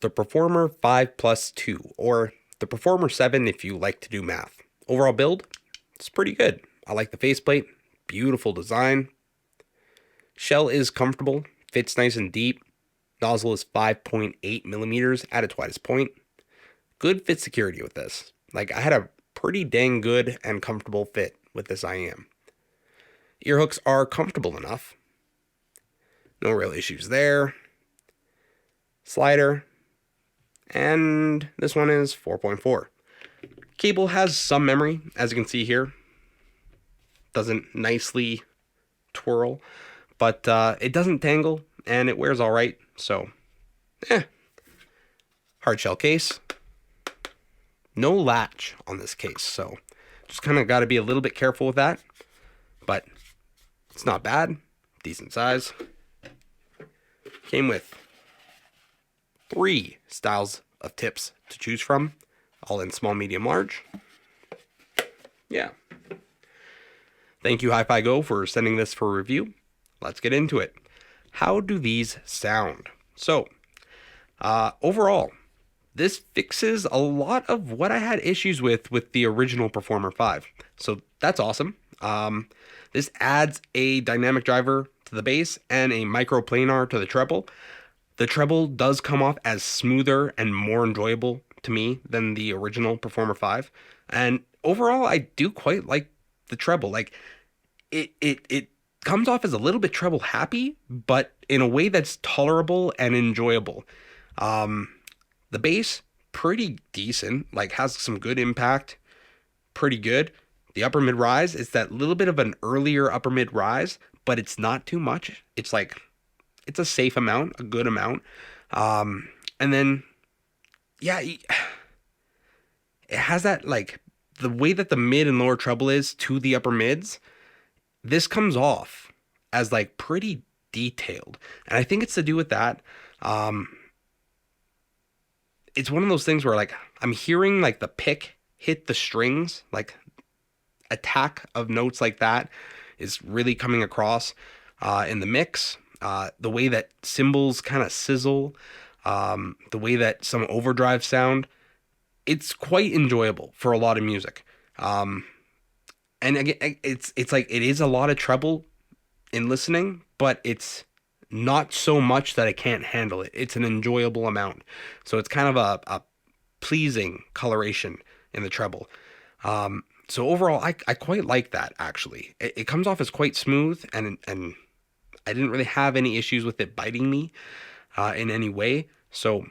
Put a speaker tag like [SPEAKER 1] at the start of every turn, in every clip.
[SPEAKER 1] the Performer 5 Plus 2, or the Performer 7 if you like to do math. Overall build, it's pretty good. I like the faceplate, beautiful design. Shell is comfortable, fits nice and deep. Nozzle is 5.8 millimeters at its widest point. Good fit security with this. Like, I had a pretty dang good and comfortable fit with this IEM. Ear hooks are comfortable enough. No real issues there. Slider. And this one is 4.4. Cable has some memory, as you can see here. Doesn't nicely twirl, but it doesn't tangle, and it wears all right, so, Hard shell case. No latch on this case, so just kind of got to be a little bit careful with that, but it's not bad. Decent size. Came with 3 styles of tips to choose from, all in small, medium, large. Yeah. Thank you, HiFiGo, for sending this for review. Let's get into it. How do these sound? So, overall, this fixes a lot of what I had issues with the original Performer 5. So that's awesome. This adds a dynamic driver to the bass and a micro planar to the treble. The treble does come off as smoother and more enjoyable to me than the original Performer 5. And overall, I do quite like the treble. Like, it comes off as a little bit treble happy, but in a way that's tolerable and enjoyable. The bass, pretty decent, like has some good impact, pretty good. The upper mid rise is that little bit of an earlier upper mid rise, but it's not too much. It's like, it's a safe amount, a good amount. And then, yeah, it has that, like, the way that the mid and lower treble is to the upper mids, this comes off as like pretty detailed. And I think it's to do with that. It's one of those things where, like, I'm hearing like the pick hit the strings, like attack of notes like that is really coming across in the mix. The way that cymbals kind of sizzle, the way that some overdrive sound, it's quite enjoyable for a lot of music. And again, it's like, it is a lot of treble in listening, but it's not so much that I can't handle it. It's an enjoyable amount. So it's kind of a pleasing coloration in the treble. So overall, I quite like that, actually. It comes off as quite smooth, and I didn't really have any issues with it biting me in any way. So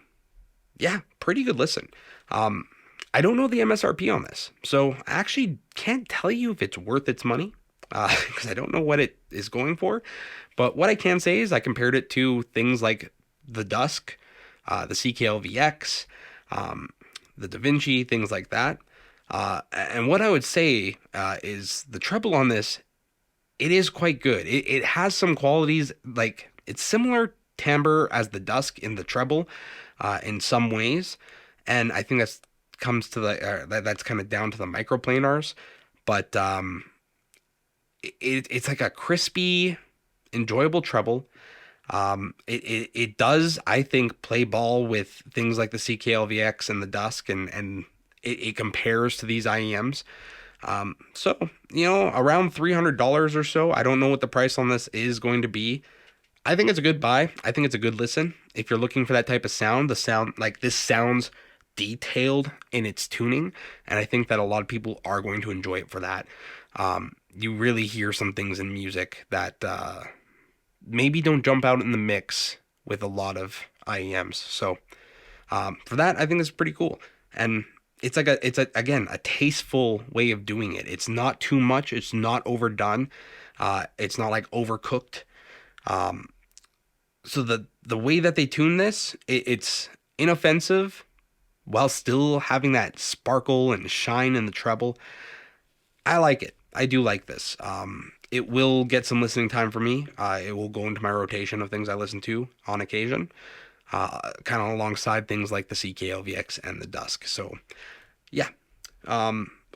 [SPEAKER 1] yeah, pretty good listen. I don't know the MSRP on this, so I actually can't tell you if it's worth its money, because I don't know what it is going for. But what I can say is I compared it to things like the Dusk, the CKLVX, the Da Vinci, things like that. And what I would say is the treble on this, it is quite good. It has some qualities, like, it's similar timbre as the Dusk in the treble in some ways, and I think that's comes to the that's kind of down to the microplanars, but it's like a crispy, enjoyable treble. It does, I think, play ball with things like the CKLVX and the Dusk, and it compares to these IEMs. So, around $300 or so. I don't know what the price on this is going to be. I think it's a good buy. I think it's a good listen. If you're looking for that type of sound, like this sounds detailed in its tuning, and I think that a lot of people are going to enjoy it for that. You really hear some things in music that maybe don't jump out in the mix with a lot of IEMs. So for that, I think it's pretty cool. And it's like again, a tasteful way of doing it. It's not too much. It's not overdone. It's not like overcooked. So the way that they tune this, it's inoffensive while still having that sparkle and shine in the treble. I like it. I do like this. It will get some listening time for me. It will go into my rotation of things I listen to on occasion, kind of alongside things like the CKLVX and the Dusk. So, yeah.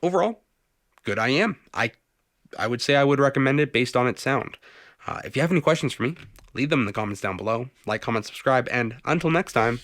[SPEAKER 1] Overall, good IEM. I would say I would recommend it based on its sound. If you have any questions for me, leave them in the comments down below. Like, comment, subscribe, and until next time,